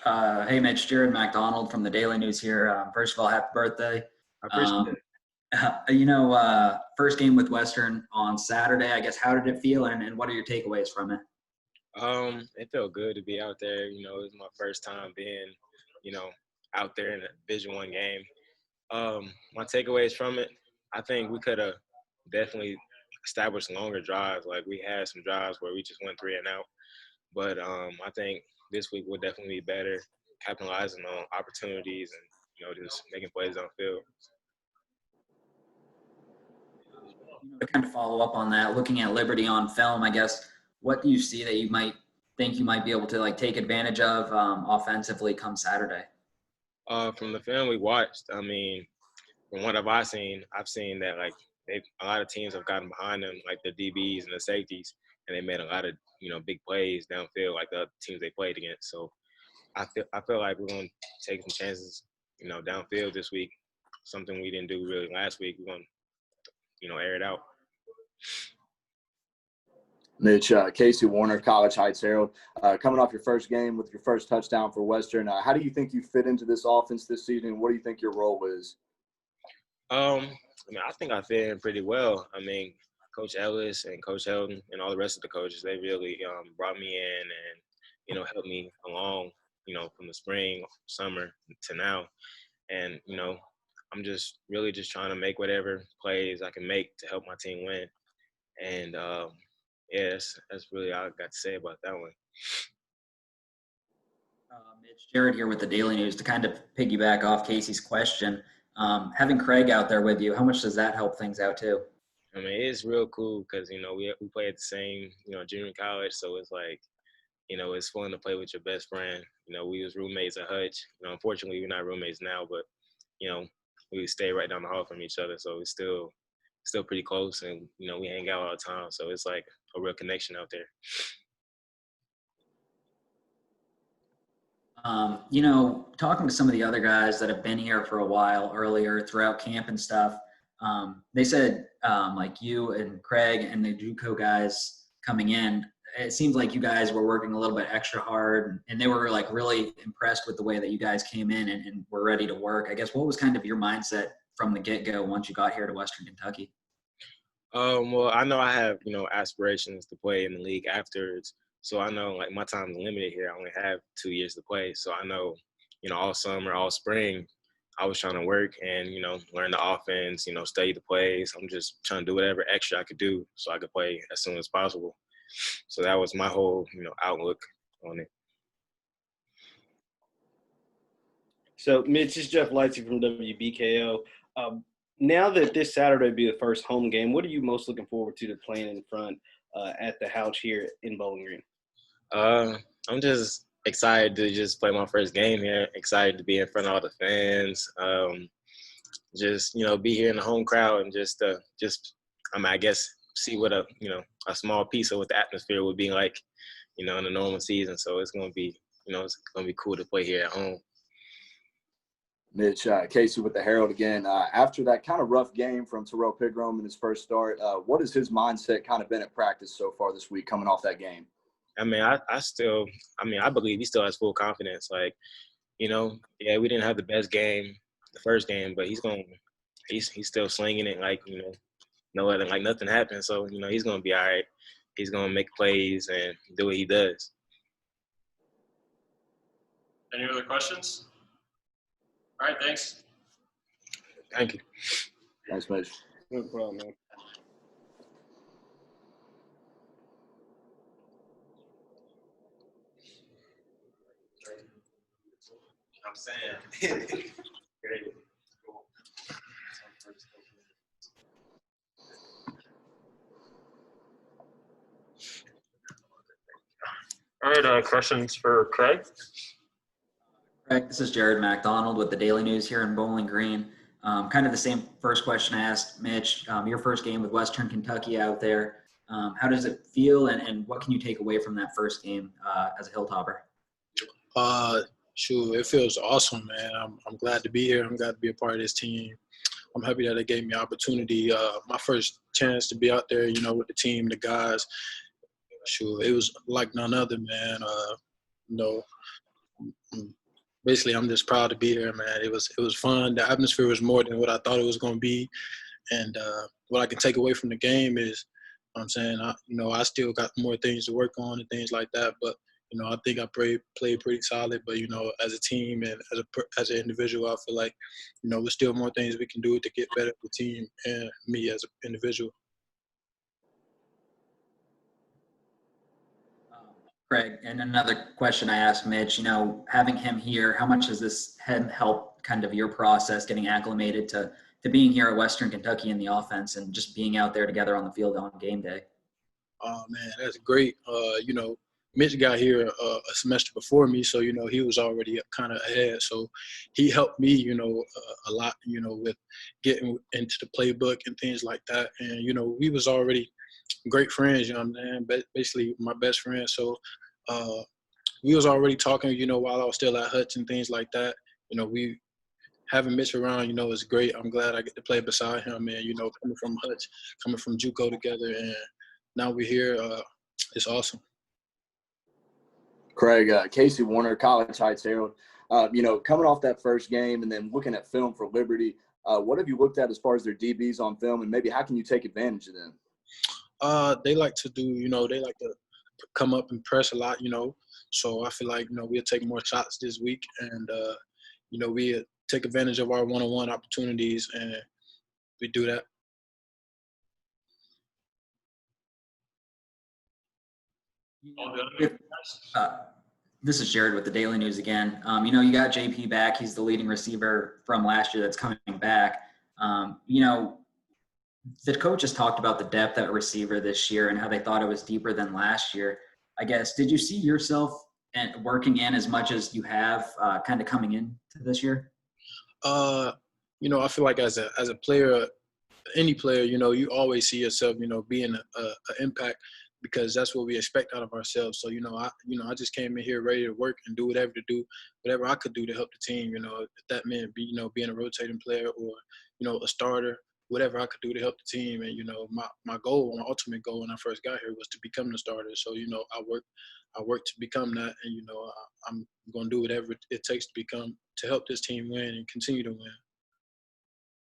Hey, Mitch, Jared McDonald from the Daily News here. First of all, happy birthday. I appreciate Um, it. first game with Western on Saturday. I guess how did it feel, and what are your takeaways from it? It felt good to be out there. It was my first time being, you know, out there in a Division One game. My takeaways from it, I think we could have definitely established longer drives. Like we had some drives where we just went three and out. But I think this week will definitely be better, capitalizing on opportunities and just making plays on field. To kind of follow up on that, looking at Liberty on film, I guess what do you see that you might think you might be able to like take advantage of offensively come Saturday? From the film we watched, I mean, from what I've seen that like a lot of teams have gotten behind them, like the DBs and the safeties, and they made a lot of big plays downfield, like the other teams they played against. So I feel like we're gonna take some chances, downfield this week. Something we didn't do really last week. We're gonna air it out. Mitch, Casey Warner, College Heights Herald, coming off your first game with your first touchdown for Western. How do you think you fit into this offense this season? What do you think your role is? I think I fit in pretty well. I mean, Coach Ellis and Coach Helton and all the rest of the coaches, they really brought me in and, helped me along, from the spring, summer to now. And, I'm just really just trying to make whatever plays I can make to help my team win. And, yeah, that's really all I got to say about that one. Mitch, Jared here with the Daily News. To kind of piggyback off Casey's question, having Craig out there with you, how much does that help things out too? I mean, it's real cool because, we play at the same, junior college. So it's like, it's fun to play with your best friend. We was roommates at Hutch. Unfortunately, we're not roommates now, but, we stay right down the hall from each other. So it's still pretty close and, we hang out all the time. So it's like a real connection out there. Talking to some of the other guys that have been here for a while earlier throughout camp and stuff, they said like you and Craig and the JUCO guys coming in, it seems like you guys were working a little bit extra hard and they were like really impressed with the way that you guys came in and were ready to work. I guess what was kind of your mindset from the get-go once you got here to Western Kentucky? Well, I know I have, aspirations to play in the league afterwards. So I know, like, my time's limited here. I only have 2 years to play. So I know, all summer, all spring, I was trying to work and, learn the offense, study the plays. I'm just trying to do whatever extra I could do so I could play as soon as possible. So that was my whole, outlook on it. So, Mitch, this is Jeff Lightsey from WBKO. Now that this Saturday will be the first home game, what are you most looking forward to playing in front at the Houch here in Bowling Green? I'm just excited to just play my first game here. Excited to be in front of all the fans. Just be here in the home crowd and I guess see what a small piece of what the atmosphere would be like, in a normal season. So it's gonna be it's gonna be cool to play here at home. Mitch, Casey with the Herald again. After that kind of rough game from Terrell Pigrome in his first start, what has his mindset kind of been at practice so far this week coming off that game? I mean, I believe he still has full confidence. Like, yeah, we didn't have the best game the first game, but he's still slinging it like, like nothing happened. So, he's going to be all right. He's going to make plays and do what he does. Any other questions? All right, thanks. Thank you. Thanks, Mitch. No problem, man. I'm saying. Great. All right, questions for Craig? Craig, this is Jared McDonald with the Daily News here in Bowling Green. Kind of the same first question I asked Mitch. Your first game with Western Kentucky out there. How does it feel, and what can you take away from that first game as a Hilltopper? Shoot, it feels awesome, man. I'm glad to be here. I'm glad to be a part of this team. I'm happy that they gave me an opportunity. My first chance to be out there, with the team, the guys. Shoot, it was like none other, man. I'm basically I'm just proud to be here, man. It was fun. The atmosphere was more than what I thought it was going to be, and what I can take away from the game is, I'm saying, I still got more things to work on and things like that, but I think I played pretty solid. But as a team and as an individual, I feel like there's still more things we can do to get better as a team and me as an individual. Craig, and another question I asked Mitch, having him here, how much has this helped kind of your process getting acclimated to being here at Western Kentucky in the offense and just being out there together on the field on game day? Oh, man, that's great. Mitch got here a semester before me, so, he was already kind of ahead. So he helped me, a lot, with getting into the playbook and things like that. And, we was already great friends, man, basically my best friend. So we was already talking, while I was still at Hutch and things like that. We having Mitch around, is great. I'm glad I get to play beside him, and coming from Hutch, coming from JUCO together, and now we're here. It's awesome. Craig, Casey Warner, College Heights Herald. Coming off that first game and then looking at film for Liberty, what have you looked at as far as their DBs on film, and maybe how can you take advantage of them? They like to do, they like to come up and press a lot, So I feel like, we'll take more shots this week, and we'll take advantage of our one-on-one opportunities, and we do that. This is Jared with the Daily News again. You got JP back. He's the leading receiver from last year that's coming back. The coaches talked about the depth at receiver this year and how they thought it was deeper than last year. I guess, did you see yourself working in as much as you have kind of coming into this year? I feel like as a player, any player, you always see yourself, being an impact, because that's what we expect out of ourselves. So, I just came in here ready to work and do whatever I could do to help the team, if that meant being a rotating player or, a starter, whatever I could do to help the team. And, my ultimate goal when I first got here was to become the starter. So, I worked to become that, and, I'm going to do whatever it takes to help this team win and continue to win.